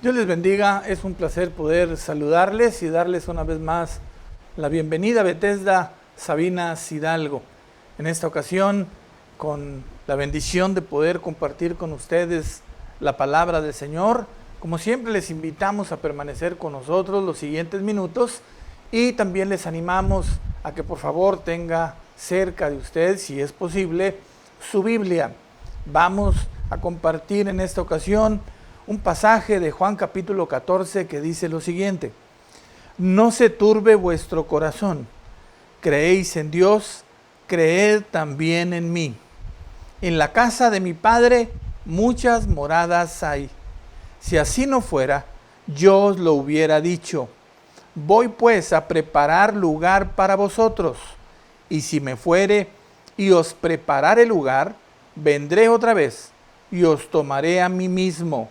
Dios les bendiga, es un placer poder saludarles y darles una vez más la bienvenida a Bethesda Sabinas Hidalgo. En esta ocasión, con la bendición de poder compartir con ustedes la palabra del Señor, como siempre les invitamos a permanecer con nosotros los siguientes minutos y también les animamos a que por favor tenga cerca de usted, si es posible, su Biblia. Vamos a compartir en esta ocasión un pasaje de Juan capítulo 14 que dice lo siguiente: no se turbe vuestro corazón, creéis en Dios, creed también en mí. En la casa de mi Padre muchas moradas hay. Si así no fuera, yo os lo hubiera dicho. Voy pues a preparar lugar para vosotros, y si me fuere y os preparare lugar, vendré otra vez y os tomaré a mí mismo,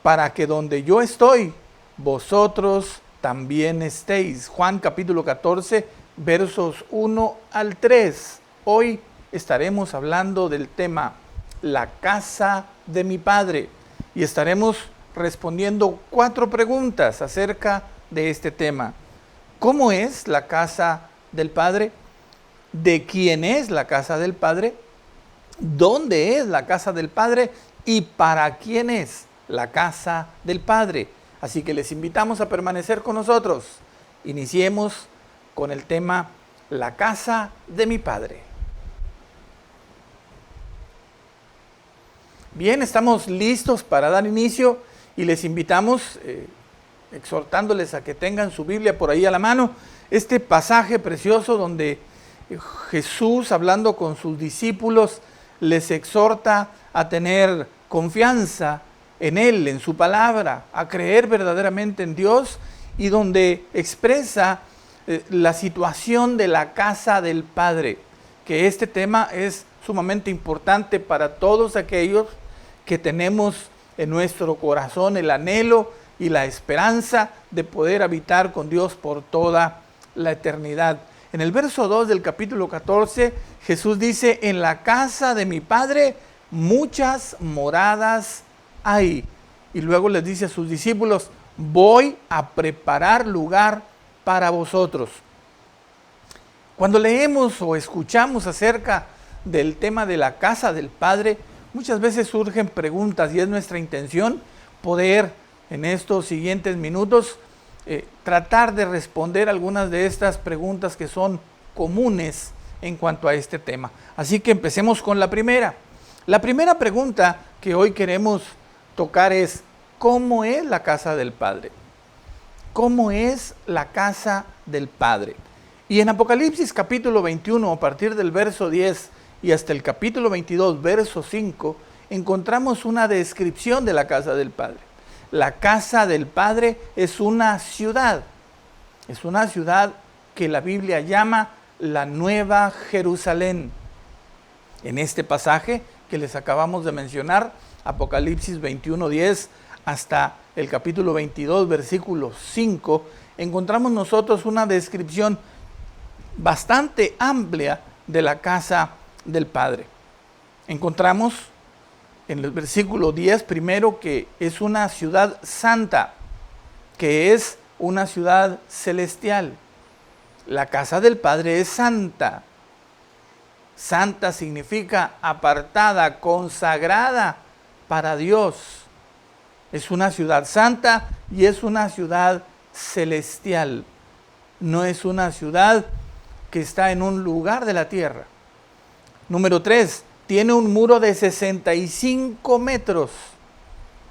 para que donde yo estoy, vosotros también estéis. Juan capítulo 14, versos 1 al 3. Hoy estaremos hablando del tema la casa de mi Padre y estaremos respondiendo 4 preguntas acerca de este tema. ¿Cómo es la casa del Padre? ¿De quién es la casa del Padre? ¿Dónde es la casa del Padre? ¿Y para quién es la casa del Padre? Así que les invitamos a permanecer con nosotros. Iniciemos con el tema la casa de mi Padre. Bien, estamos listos para dar inicio y les invitamos, exhortándoles a que tengan su Biblia por ahí a la mano, este pasaje precioso donde Jesús, hablando con sus discípulos, les exhorta a tener confianza en Él, en su palabra, a creer verdaderamente en Dios, y donde expresa la situación de la casa del Padre, que este tema es sumamente importante para todos aquellos que tenemos en nuestro corazón el anhelo y la esperanza de poder habitar con Dios por toda la eternidad. En el verso 2 del capítulo 14, Jesús dice: en la casa de mi Padre muchas moradas hay. Y luego les dice a sus discípulos: voy a preparar lugar para vosotros. Cuando leemos o escuchamos acerca del tema de la casa del Padre, muchas veces surgen preguntas y es nuestra intención poder en estos siguientes minutos tratar de responder algunas de estas preguntas que son comunes en cuanto a este tema. Así que empecemos con la primera. La primera pregunta que hoy queremos tocar es: ¿cómo es la casa del Padre? ¿Cómo es la casa del Padre? Y en Apocalipsis capítulo 21, a partir del verso 10 y hasta el capítulo 22, verso 5, encontramos una descripción de la casa del Padre. La casa del Padre es una ciudad que la Biblia llama la Nueva Jerusalén. En este pasaje que les acabamos de mencionar, Apocalipsis 21:10 hasta el capítulo 22, versículo 5, encontramos nosotros una descripción bastante amplia de la casa del Padre. Encontramos en el versículo 10 primero que es una ciudad santa, que es una ciudad celestial. La casa del Padre es santa. Santa significa apartada, consagrada para Dios. Es una ciudad santa y es una ciudad celestial. No es una ciudad que está en un lugar de la tierra. Número 3, tiene un muro de 65 metros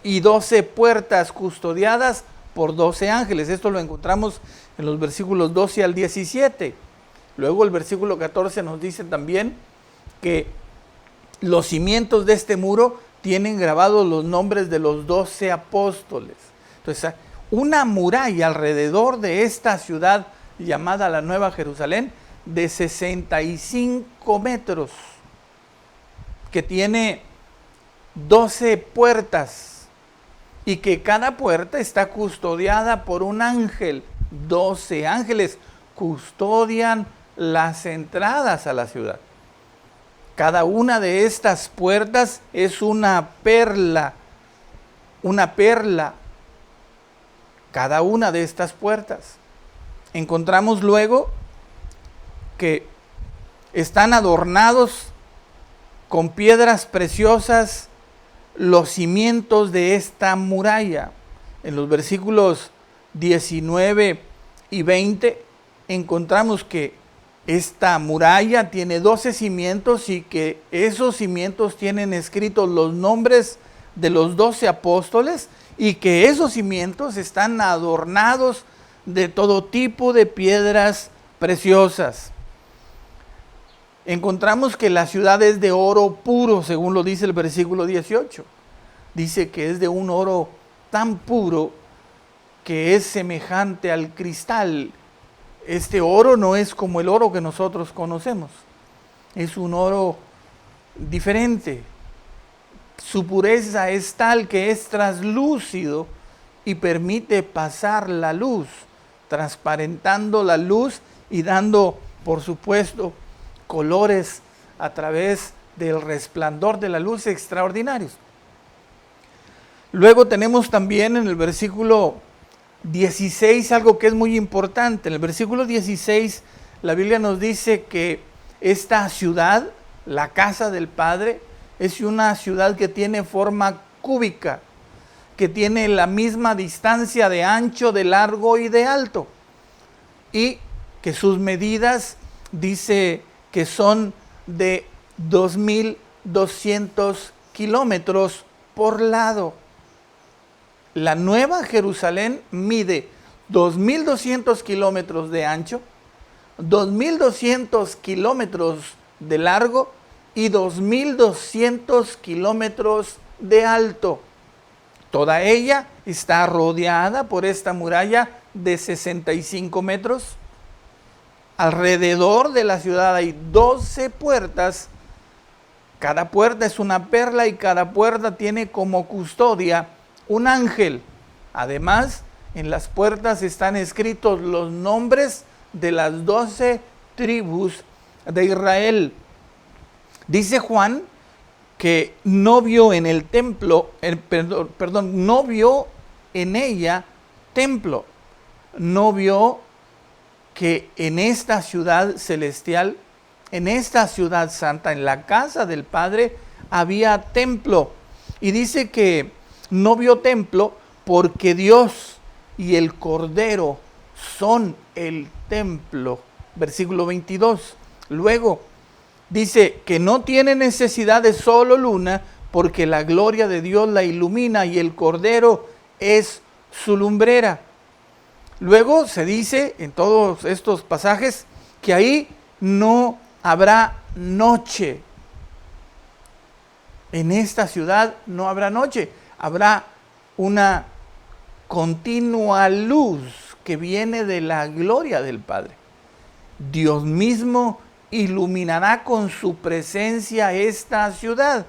y 12 puertas custodiadas por 12 ángeles. Esto lo encontramos en los versículos 12 al 17. Luego el versículo 14 nos dice también que los cimientos de este muro tienen grabados los nombres de los 12 apóstoles. Entonces, una muralla alrededor de esta ciudad llamada la Nueva Jerusalén de 65 metros, que tiene 12 puertas y que cada puerta está custodiada por un ángel. 12 ángeles custodian las entradas a la ciudad. Cada una de estas puertas es una perla cada una de estas puertas. Encontramos luego que están adornados con piedras preciosas los cimientos de esta muralla. En los versículos 19 y 20 encontramos que esta muralla tiene 12 cimientos y que esos cimientos tienen escritos los nombres de los 12 apóstoles y que esos cimientos están adornados de todo tipo de piedras preciosas. Encontramos que la ciudad es de oro puro, según lo dice el versículo 18. Dice que es de un oro tan puro que es semejante al cristal. Este oro no es como el oro que nosotros conocemos. Es un oro diferente. Su pureza es tal que es traslúcido y permite pasar la luz, transparentando la luz y dando, por supuesto, colores a través del resplandor de la luz extraordinarios. Luego tenemos también en el versículo 16 algo que es muy importante. En el versículo 16 la Biblia nos dice que esta ciudad, la casa del Padre, es una ciudad que tiene forma cúbica, que tiene la misma distancia de ancho, de largo y de alto, y que sus medidas dice que son de 2.200 kilómetros por lado. La Nueva Jerusalén mide 2.200 kilómetros de ancho, 2.200 kilómetros de largo y 2.200 kilómetros de alto. Toda ella está rodeada por esta muralla de 65 metros. Alrededor de la ciudad hay 12 puertas. Cada puerta es una perla y cada puerta tiene como custodia un ángel. Además, en las puertas están escritos los nombres de las 12 tribus de Israel. Dice Juan que no vio en el templo, no vio en ella templo, no vio que en esta ciudad celestial, en esta ciudad santa, en la casa del Padre, había templo. Y dice que no vio templo porque Dios y el Cordero son el templo. Versículo 22. Luego dice que no tiene necesidad de sol o luna porque la gloria de Dios la ilumina y el Cordero es su lumbrera. Luego se dice en todos estos pasajes que ahí no habrá noche. En esta ciudad no habrá noche, habrá una continua luz que viene de la gloria del Padre. Dios mismo iluminará con su presencia esta ciudad.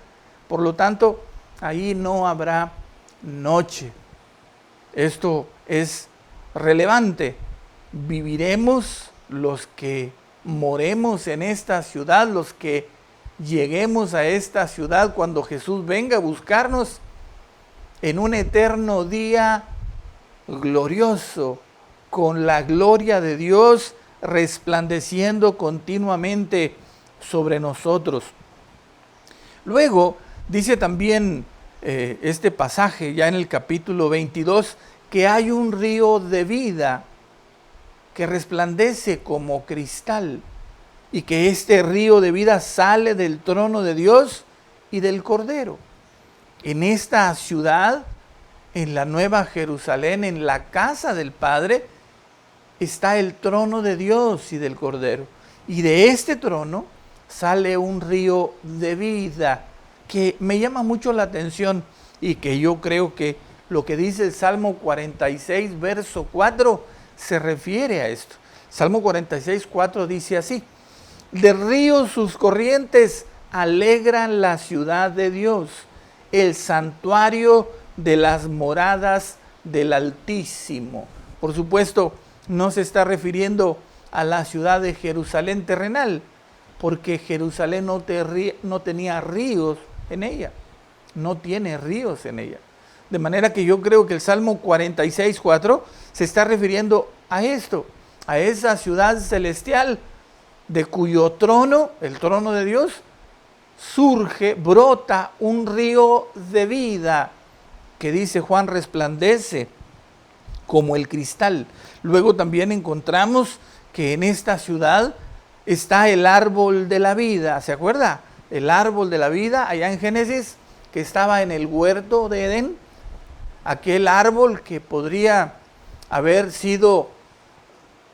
Por lo tanto, ahí no habrá noche. Esto es relevante. Viviremos los que moremos en esta ciudad, los que lleguemos a esta ciudad cuando Jesús venga a buscarnos en un eterno día glorioso, con la gloria de Dios resplandeciendo continuamente sobre nosotros. Luego dice también este pasaje ya en el capítulo 22 que hay un río de vida que resplandece como cristal y que este río de vida sale del trono de Dios y del Cordero. En esta ciudad, en la Nueva Jerusalén, en la casa del Padre, está el trono de Dios y del Cordero. Y de este trono sale un río de vida que me llama mucho la atención y que yo creo que lo que dice el Salmo 46, verso 4, se refiere a esto. Salmo 46, 4 dice así: de ríos sus corrientes alegran la ciudad de Dios, el santuario de las moradas del Altísimo. Por supuesto, no se está refiriendo a la ciudad de Jerusalén terrenal, porque Jerusalén no tenía ríos en ella, no tiene ríos en ella, De manera que yo creo que el Salmo 46:4 se está refiriendo a esto, a esa ciudad celestial de cuyo trono, el trono de Dios, brota un río de vida que, dice Juan, resplandece como el cristal. Luego también encontramos que en esta ciudad está el árbol de la vida. ¿Se acuerda? El árbol de la vida allá en Génesis, que estaba en el huerto de Edén. Aquel árbol que podría haber sido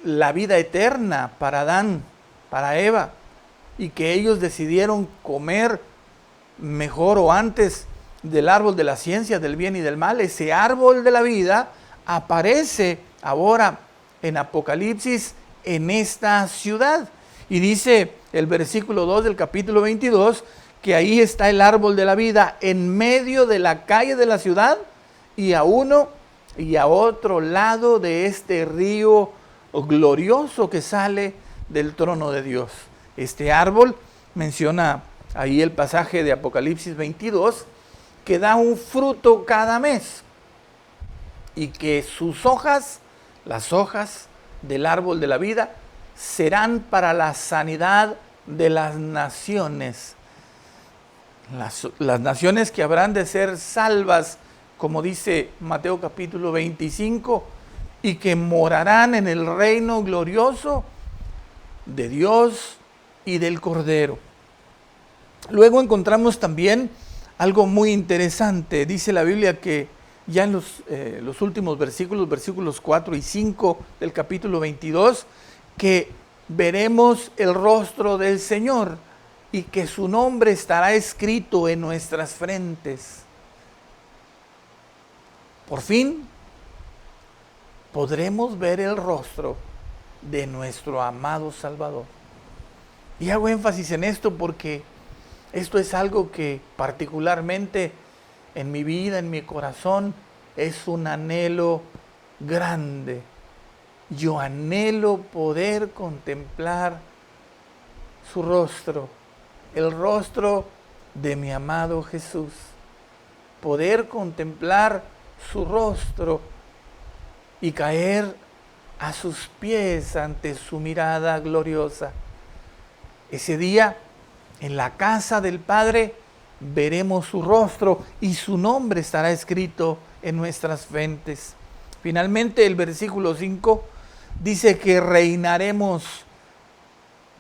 la vida eterna para Adán, para Eva, y que ellos decidieron comer mejor o antes del árbol de la ciencia del bien y del mal. Ese árbol de la vida aparece ahora en Apocalipsis en esta ciudad. Y dice el versículo 2 del capítulo 22 que ahí está el árbol de la vida en medio de la calle de la ciudad y a uno y a otro lado de este río glorioso que sale del trono de Dios. Este árbol, menciona ahí el pasaje de Apocalipsis 22, que da un fruto cada mes y que sus hojas, las hojas del árbol de la vida, serán para la sanidad de las naciones. Las naciones que habrán de ser salvas, como dice Mateo capítulo 25, y que morarán en el reino glorioso de Dios y del Cordero. Luego encontramos también algo muy interesante. Dice la Biblia que ya en los últimos versículos 4 y 5 del capítulo 22, que veremos el rostro del Señor y que su nombre estará escrito en nuestras frentes. Por fin podremos ver el rostro de nuestro amado Salvador. Y hago énfasis en esto porque esto es algo que particularmente en mi vida, en mi corazón, es un anhelo grande. Yo anhelo poder contemplar su rostro, el rostro de mi amado Jesús. Poder contemplar su rostro y caer a sus pies ante su mirada gloriosa. Ese día, en la casa del Padre, veremos su rostro y su nombre estará escrito en nuestras frentes. Finalmente, el versículo 5 dice que reinaremos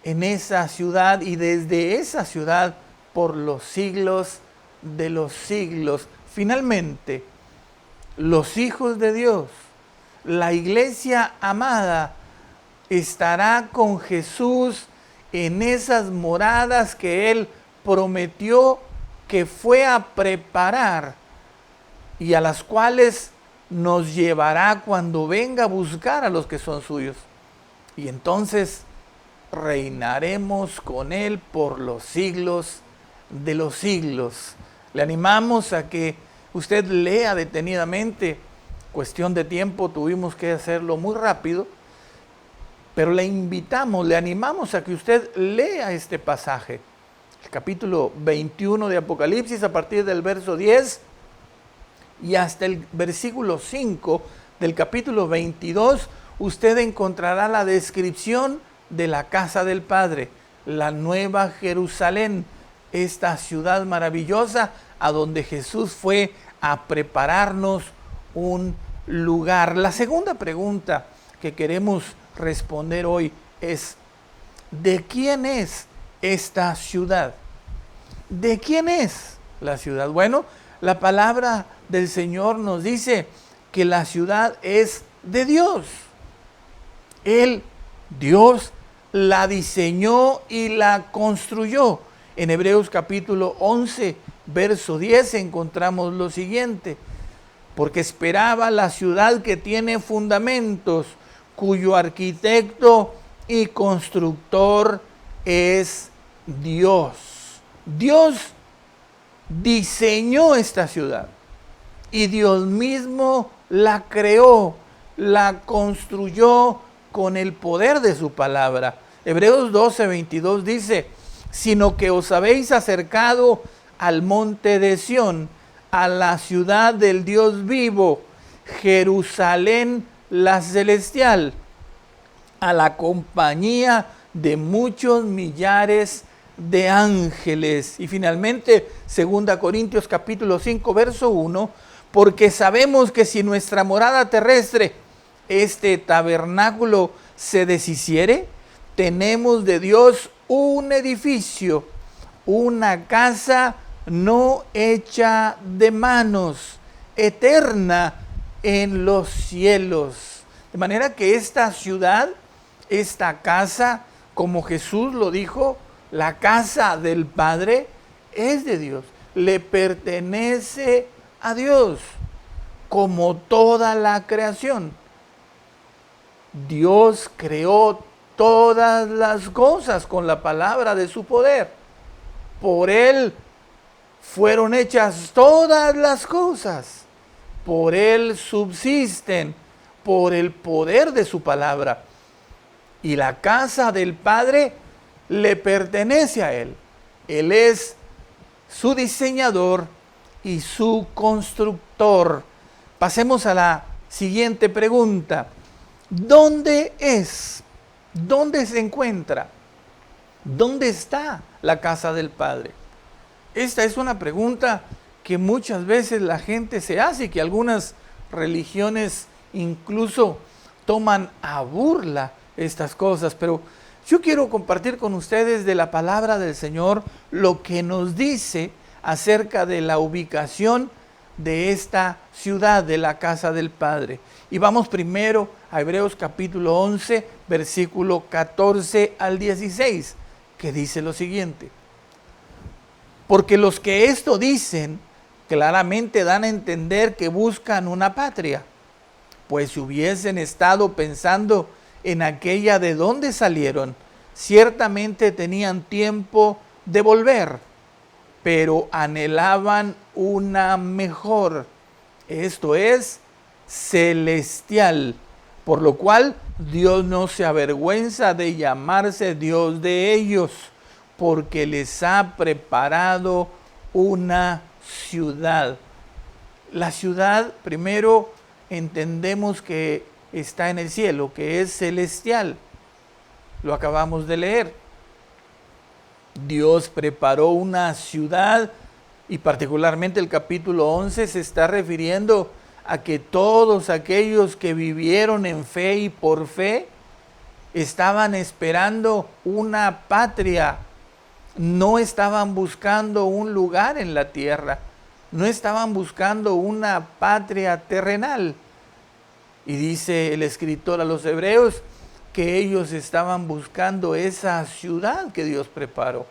en esa ciudad y desde esa ciudad por los siglos de los siglos. Finalmente, los hijos de Dios, la iglesia amada, estará con Jesús en esas moradas que Él prometió que fue a preparar y a las cuales nos llevará cuando venga a buscar a los que son suyos. Y entonces reinaremos con Él por los siglos de los siglos. Le animamos a que usted lea detenidamente. Cuestión de tiempo, tuvimos que hacerlo muy rápido, pero le invitamos, le animamos a que usted lea este pasaje, el capítulo 21 de Apocalipsis, a partir del verso 10 y hasta el versículo 5 del capítulo 22, usted encontrará la descripción de la casa del Padre, la nueva Jerusalén, esta ciudad maravillosa a donde Jesús fue a prepararnos un lugar. La segunda pregunta que queremos responder hoy es: ¿de quién es esta ciudad? ¿De quién es la ciudad? Bueno, la palabra del Señor nos dice que la ciudad es de Dios. Él, Dios, la diseñó y la construyó. En Hebreos capítulo 11, verso 10 encontramos lo siguiente: porque esperaba la ciudad que tiene fundamentos, cuyo arquitecto y constructor es Dios. Dios diseñó esta ciudad y Dios mismo la creó, la construyó con el poder de su palabra. Hebreos 12, 22 dice: sino que os habéis acercado al monte de Sión, a la ciudad del Dios vivo, Jerusalén la celestial, a la compañía de muchos millares de ángeles. Y finalmente, 2 Corintios capítulo 5, verso 1, porque sabemos que si nuestra morada terrestre, este tabernáculo, se deshiciere, tenemos de Dios un edificio, una casa no hecha de manos, eterna en los cielos. De manera que esta ciudad, esta casa, como Jesús lo dijo, la casa del Padre es de Dios, le pertenece a Dios, como toda la creación. Dios creó todas las cosas con la palabra de su poder. Por Él fueron hechas todas las cosas. Por Él subsisten, por el poder de su palabra. Y la casa del Padre le pertenece a Él. Él es su diseñador y su constructor. Pasemos a la siguiente pregunta. ¿Dónde es? ¿Dónde se encuentra? ¿Dónde está la casa del Padre? Esta es una pregunta que muchas veces la gente se hace y que algunas religiones incluso toman a burla estas cosas, pero yo quiero compartir con ustedes de la palabra del Señor lo que nos dice acerca de la ubicación de esta ciudad, de la casa del Padre. Y vamos primero a Hebreos capítulo 11, versículo 14 al 16, que dice lo siguiente. Porque los que esto dicen claramente dan a entender que buscan una patria, pues si hubiesen estado pensando en aquella de donde salieron, ciertamente tenían tiempo de volver, pero anhelaban una mejor, esto es, celestial, por lo cual Dios no se avergüenza de llamarse Dios de ellos, porque les ha preparado una ciudad. La ciudad, primero, entendemos que está en el cielo, que es celestial. Lo acabamos de leer. Dios preparó una ciudad y particularmente el capítulo 11 se está refiriendo a que todos aquellos que vivieron en fe y por fe estaban esperando una patria, no estaban buscando un lugar en la tierra, no estaban buscando una patria terrenal. Y dice el escritor a los hebreos que ellos estaban buscando esa ciudad que Dios preparó,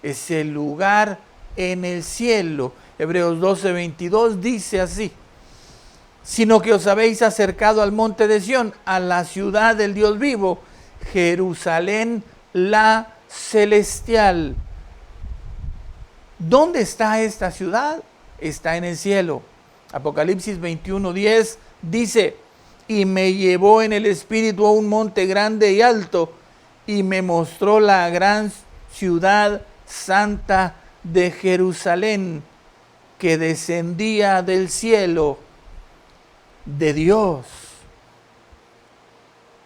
ese lugar en el cielo. Hebreos 12:22 dice así: sino que os habéis acercado al monte de Sión, a la ciudad del Dios vivo, Jerusalén la celestial. ¿Dónde está esta ciudad? Está en el cielo. Apocalipsis 21:10 dice: y me llevó en el espíritu a un monte grande y alto, y me mostró la gran ciudad santa de Jerusalén, que descendía del cielo de Dios.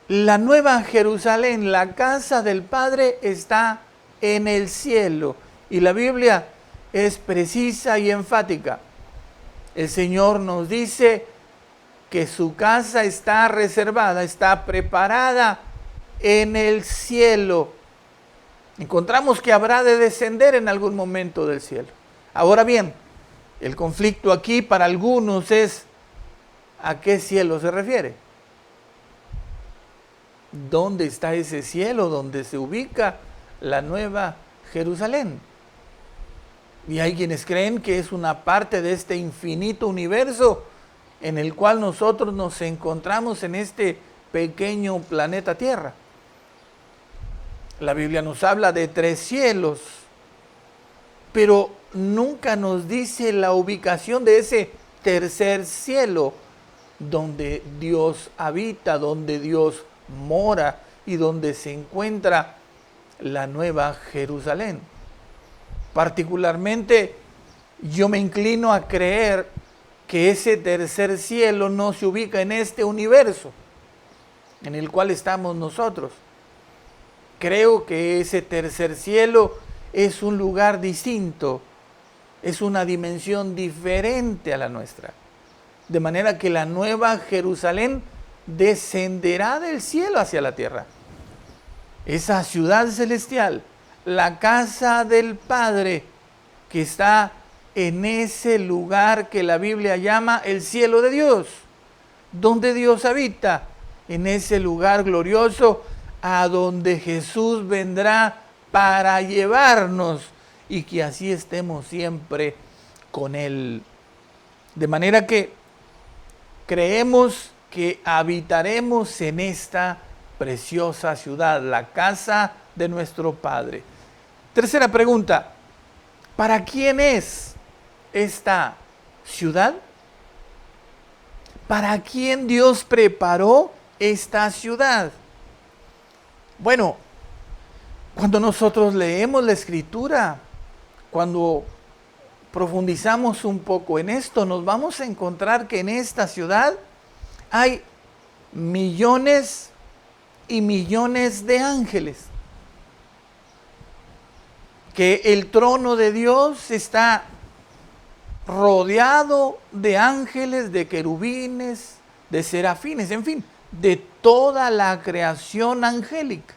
La nueva Jerusalén, la casa del Padre, está en el cielo. Y la Biblia es precisa y enfática. El Señor nos dice que su casa está reservada, está preparada en el cielo. Encontramos que habrá de descender en algún momento del cielo. Ahora bien, el conflicto aquí para algunos es: ¿a qué cielo se refiere? ¿Dónde está ese cielo donde se ubica la nueva Jerusalén? Y hay quienes creen que es una parte de este infinito universo en el cual nosotros nos encontramos en este pequeño planeta Tierra. La Biblia nos habla de 3 cielos, pero nunca nos dice la ubicación de ese tercer cielo, donde Dios habita, donde Dios mora y donde se encuentra la nueva Jerusalén. Particularmente, Yo me inclino a creer que ese tercer cielo no se ubica en este universo en el cual estamos nosotros. Creo que ese tercer cielo es un lugar distinto, es una dimensión diferente a la nuestra. De manera que la nueva Jerusalén descenderá del cielo hacia la tierra. Esa ciudad celestial, la casa del Padre, que está en ese lugar que la Biblia llama el cielo de Dios, donde Dios habita, en ese lugar glorioso a donde Jesús vendrá para llevarnos y que así estemos siempre con Él. De manera que creemos que habitaremos en esta preciosa ciudad, la casa de nuestro Padre. Tercera pregunta, ¿para quién es esta ciudad? ¿Para quién Dios preparó esta ciudad? Bueno, cuando nosotros leemos la Escritura, cuando profundizamos un poco en esto, nos vamos a encontrar que en esta ciudad hay millones y millones de ángeles. Que el trono de Dios está rodeado de ángeles, de querubines, de serafines, en fin, de toda la creación angélica.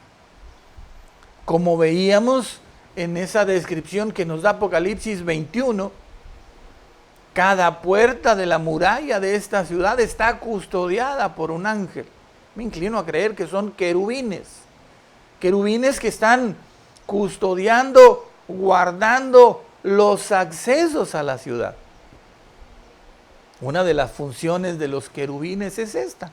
Como veíamos en esa descripción que nos da Apocalipsis 21, cada puerta de la muralla de esta ciudad está custodiada por un ángel. Me inclino a creer que son querubines. Querubines que están custodiando, guardando los accesos a la ciudad. Una de las funciones de los querubines es esta.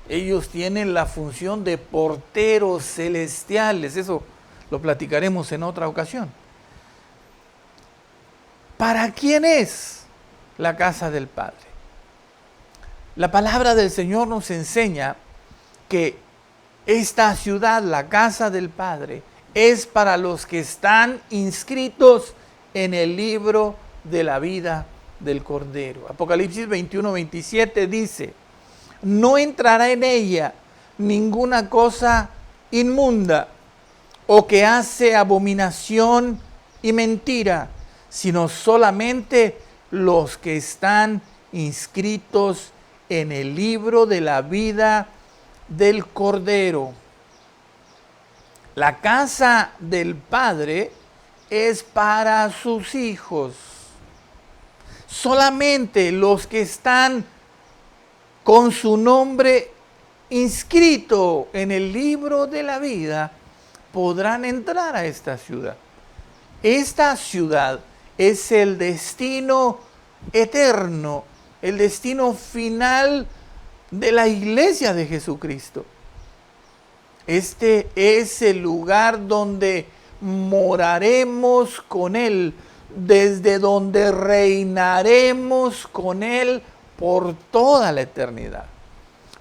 Ellos tienen la función de porteros celestiales. Eso lo platicaremos en otra ocasión. ¿Para quién es la casa del Padre? La palabra del Señor nos enseña que esta ciudad, la casa del Padre, es para los que están inscritos en el libro de la vida del Cordero. Apocalipsis 21:27 dice: no entrará en ella ninguna cosa inmunda o que hace abominación y mentira, sino solamente los que están inscritos en el libro de la vida del Cordero. La casa del Padre es para sus hijos. Solamente los que están con su nombre inscrito en el libro de la vida podrán entrar a esta ciudad. Esta ciudad es el destino eterno, el destino final de la iglesia de Jesucristo. Este es el lugar donde moraremos con Él, desde donde reinaremos con Él por toda la eternidad.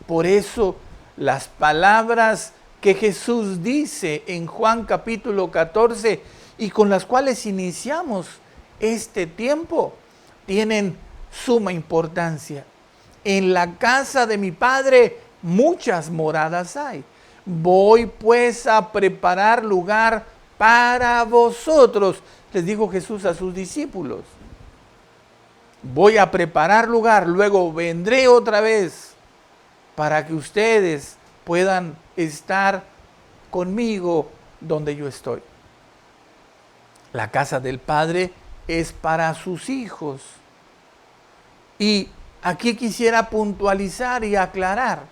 Por eso las palabras que Jesús dice en Juan capítulo 14 y con las cuales iniciamos este tiempo tienen suma importancia. En la casa de mi Padre muchas moradas hay. Voy pues a preparar lugar para vosotros, les dijo Jesús a sus discípulos. Voy a preparar lugar, luego vendré otra vez para que ustedes puedan estar conmigo donde yo estoy. La casa del Padre es para sus hijos. Y aquí quisiera puntualizar y aclarar,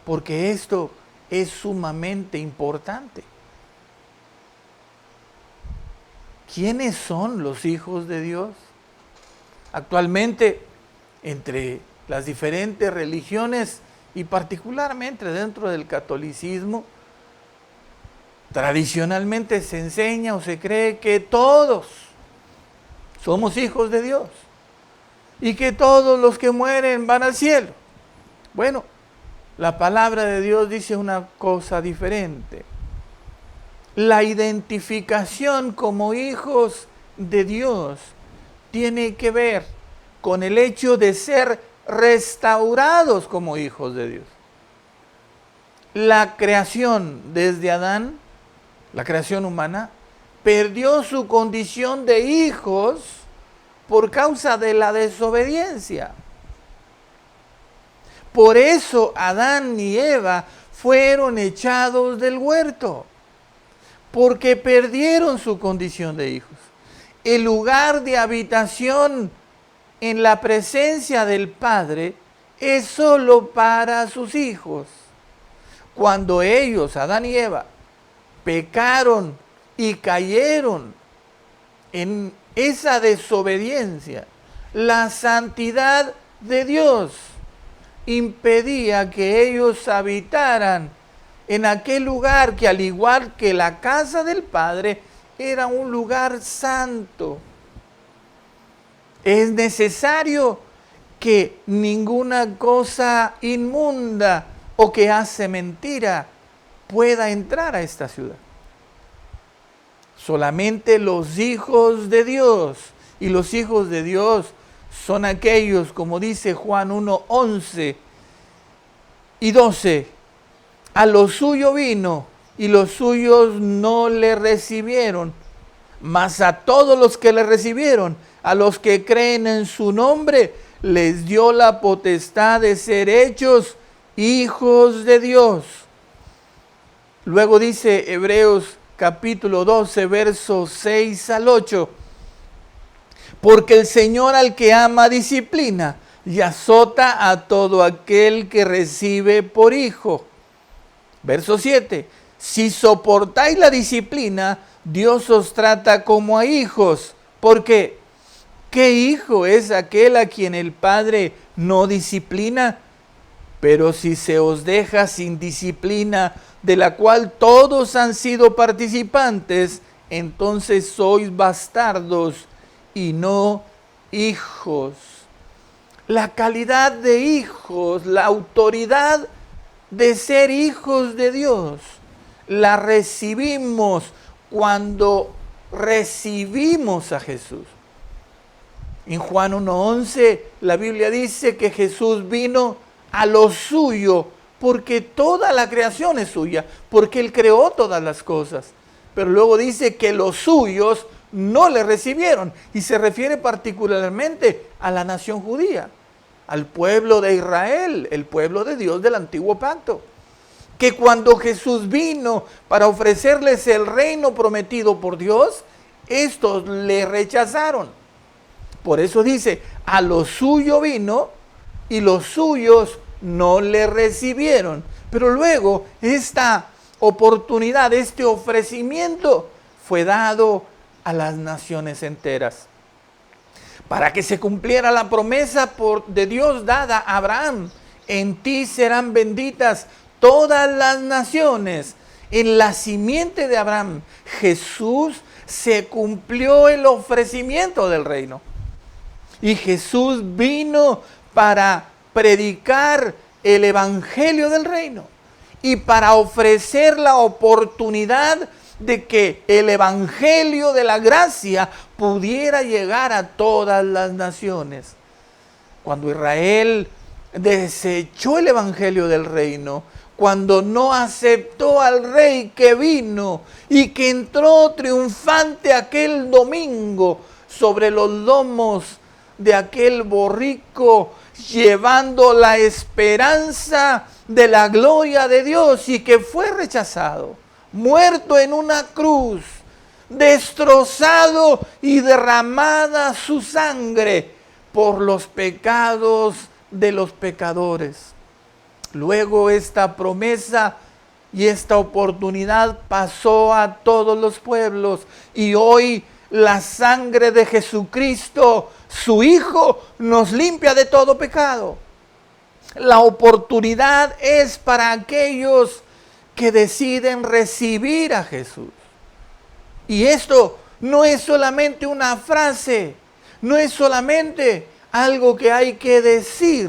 porque esto es sumamente importante. ¿Quiénes son los hijos de Dios? Actualmente, entre las diferentes religiones y particularmente dentro del catolicismo, tradicionalmente se enseña o se cree que todos somos hijos de Dios y que todos los que mueren van al cielo. Bueno, la palabra de Dios dice una cosa diferente. La identificación como hijos de Dios tiene que ver con el hecho de ser restaurados como hijos de Dios. La creación desde Adán, la creación humana, perdió su condición de hijos por causa de la desobediencia. Por eso Adán y Eva fueron echados del huerto, porque perdieron su condición de hijos. El lugar de habitación en la presencia del Padre es solo para sus hijos. Cuando ellos, Adán y Eva, pecaron y cayeron en esa desobediencia, la santidad de Dios impedía que ellos habitaran en aquel lugar que, al igual que la casa del Padre, era un lugar santo. Es necesario que ninguna cosa inmunda o que hace mentira pueda entrar a esta ciudad. Solamente los hijos de Dios, y los hijos de Dios son aquellos, como dice Juan 1:11 y 12, a lo suyo vino y los suyos no le recibieron, mas a todos los que le recibieron, a los que creen en su nombre, les dio la potestad de ser hechos hijos de Dios. Luego dice Hebreos capítulo 12, versos 6 al 8. Porque el Señor al que ama disciplina y azota a todo aquel que recibe por hijo. Verso 7. Si soportáis la disciplina, Dios os trata como a hijos. Porque ¿qué hijo es aquel a quien el Padre no disciplina? Pero si se os deja sin disciplina, de la cual todos han sido participantes, entonces sois bastardos y no hijos. La calidad de hijos, la autoridad de ser hijos de Dios, la recibimos cuando recibimos a Jesús. En Juan 1:11 la Biblia dice que Jesús vino a lo suyo, porque toda la creación es suya, porque Él creó todas las cosas. Pero luego dice que los suyos no le recibieron, y se refiere particularmente a la nación judía, al pueblo de Israel, el pueblo de Dios del antiguo pacto. Que cuando Jesús vino para ofrecerles el reino prometido por Dios, estos le rechazaron. Por eso dice, a lo suyo vino y los suyos no le recibieron. Pero luego esta oportunidad, este ofrecimiento fue dado a las naciones enteras, para que se cumpliera la promesa de Dios dada a Abraham. En ti serán benditas todas las naciones. En la simiente de Abraham, Jesús, se cumplió el ofrecimiento del reino. Y Jesús vino para predicar el evangelio del reino y para ofrecer la oportunidad de que el evangelio de la gracia pudiera llegar a todas las naciones. Cuando Israel desechó el evangelio del reino, cuando no aceptó al rey que vino y que entró triunfante aquel domingo sobre los lomos de aquel borrico, llevando la esperanza de la gloria de Dios, y que fue rechazado, muerto en una cruz, destrozado y derramada su sangre por los pecados de los pecadores. Luego esta promesa y esta oportunidad pasó a todos los pueblos, y hoy la sangre de Jesucristo, su Hijo, nos limpia de todo pecado. La oportunidad es para aquellos que deciden recibir a Jesús. Y esto no es solamente una frase, no es solamente algo que hay que decir,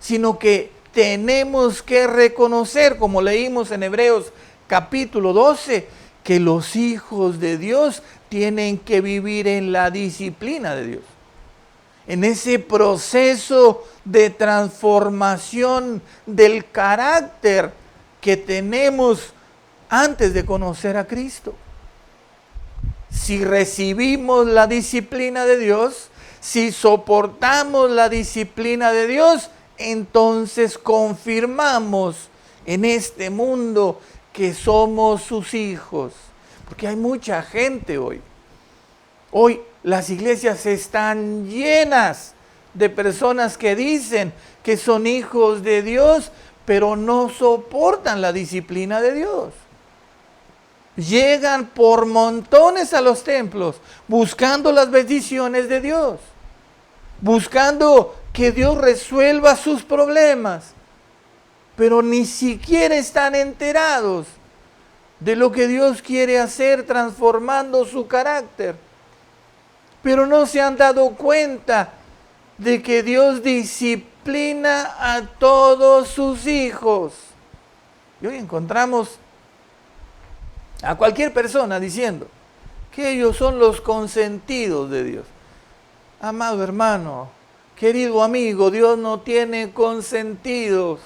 sino que tenemos que reconocer, como leímos en Hebreos capítulo 12, que los hijos de Dios tienen que vivir en la disciplina de Dios. en ese proceso de transformación del carácter que tenemos antes de conocer a Cristo. Si recibimos la disciplina de Dios, si soportamos la disciplina de Dios, entonces confirmamos en este mundo que somos sus hijos. Porque hay mucha gente hoy. Hoy las iglesias están llenas de personas que dicen que son hijos de Dios, pero no soportan la disciplina de Dios. Llegan por montones a los templos buscando las bendiciones de Dios, buscando que Dios resuelva sus problemas, pero ni siquiera están enterados de lo que Dios quiere hacer transformando su carácter. Pero no se han dado cuenta de que Dios disciplina a todos sus hijos. Y hoy encontramos a cualquier persona diciendo que ellos son los consentidos de Dios. Amado hermano, querido amigo, Dios no tiene consentidos.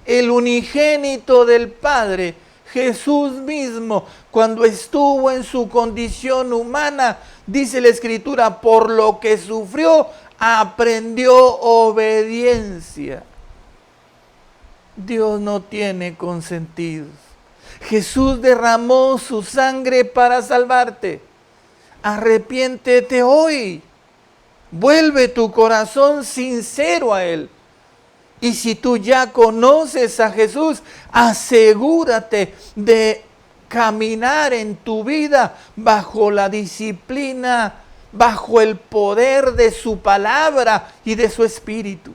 El unigénito del Padre, Jesús mismo, cuando estuvo en su condición humana, dice la Escritura, por lo que sufrió, aprendió obediencia. Dios no tiene consentidos. Jesús derramó su sangre para salvarte. Arrepiéntete hoy. Vuelve tu corazón sincero a Él. Y si tú ya conoces a Jesús, asegúrate de caminar en tu vida bajo la disciplina, bajo el poder de su palabra y de su espíritu.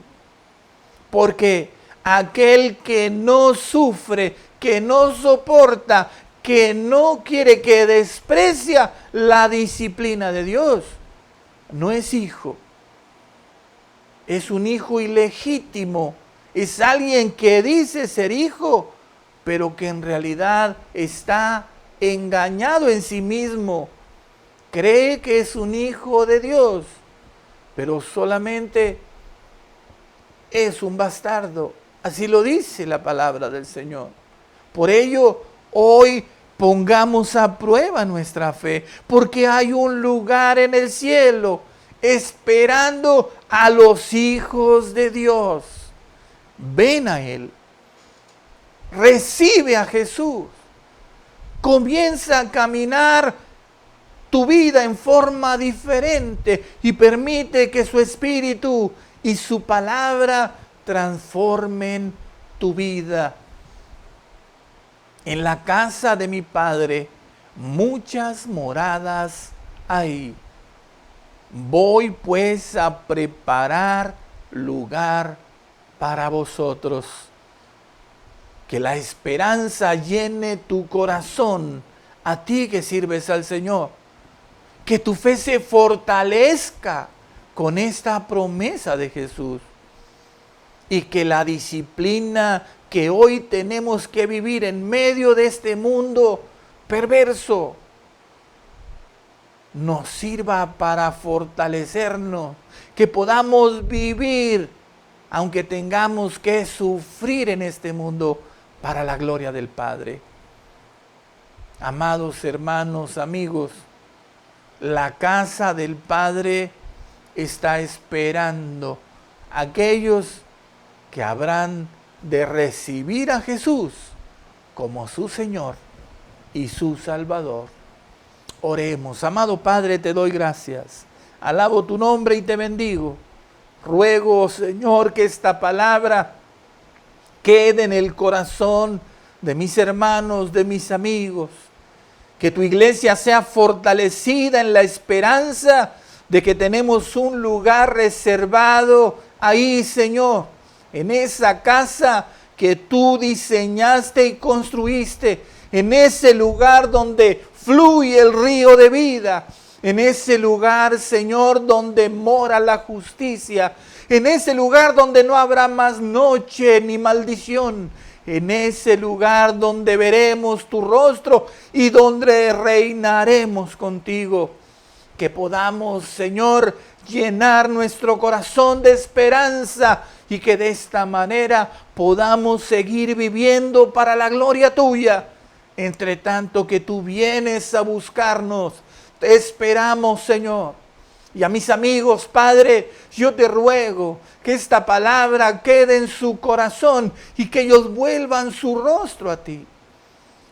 Porque aquel que no sufre, que no soporta, que no quiere, que desprecia la disciplina de Dios, no es hijo. Es un hijo ilegítimo. Es alguien que dice ser hijo, pero que en realidad está engañado en sí mismo. Cree que es un hijo de Dios, pero solamente es un bastardo. Así lo dice la palabra del Señor. Por ello, hoy pongamos a prueba nuestra fe, porque hay un lugar en el cielo esperando a los hijos de Dios. Ven a Él. Recibe a Jesús. Comienza a caminar tu vida en forma diferente y permite que su Espíritu y su palabra transformen tu vida. En la casa de mi Padre muchas moradas hay. Voy pues a preparar lugar para vosotros. Que la esperanza llene tu corazón, a ti que sirves al Señor. Que tu fe se fortalezca con esta promesa de Jesús. Y que la disciplina que hoy tenemos que vivir en medio de este mundo perverso nos sirva para fortalecernos, que podamos vivir, aunque tengamos que sufrir en este mundo, para la gloria del Padre. Amados hermanos, amigos, la casa del Padre está esperando a aquellos que habrán de recibir a Jesús como su Señor y su Salvador. Oremos. Amado Padre, te doy gracias. Alabo tu nombre y te bendigo. Ruego, Señor, que esta palabra quede en el corazón de mis hermanos, de mis amigos. Que tu iglesia sea fortalecida en la esperanza de que tenemos un lugar reservado ahí, Señor, en esa casa que tú diseñaste y construiste, en ese lugar donde fluye el río de vida, en ese lugar, Señor, donde mora la justicia, en ese lugar donde no habrá más noche ni maldición, en ese lugar donde veremos tu rostro y donde reinaremos contigo. Que podamos, Señor, llenar nuestro corazón de esperanza y que de esta manera podamos seguir viviendo para la gloria tuya. Entre tanto que tú vienes a buscarnos, te esperamos, Señor. Y a mis amigos, Padre, yo te ruego que esta palabra quede en su corazón y que ellos vuelvan su rostro a ti.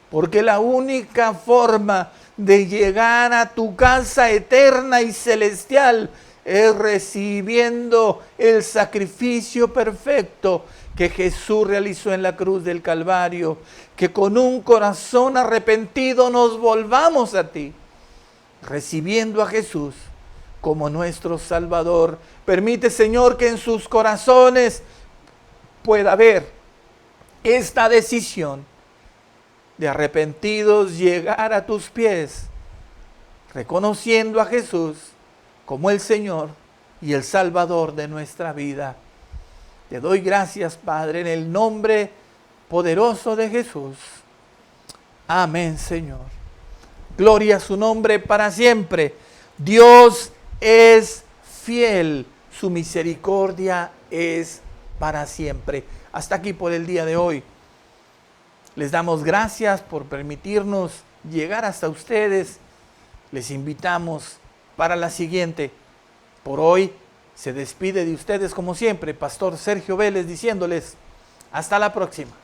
Porque la única forma de llegar a tu casa eterna y celestial es recibiendo el sacrificio perfecto que Jesús realizó en la cruz del Calvario. Que con un corazón arrepentido nos volvamos a ti, recibiendo a Jesús como nuestro Salvador. Permite, Señor, que en sus corazones pueda haber esta decisión de arrepentidos llegar a tus pies, reconociendo a Jesús como el Señor y el Salvador de nuestra vida. Te doy gracias, Padre, en el nombre poderoso de Jesús. Amén, Señor. Gloria a su nombre para siempre. Dios es fiel, su misericordia es para siempre. Hasta aquí por el día de hoy. Les damos gracias por permitirnos llegar hasta ustedes. Les invitamos para la siguiente. Por hoy se despide de ustedes como siempre, Pastor Sergio Vélez, diciéndoles hasta la próxima.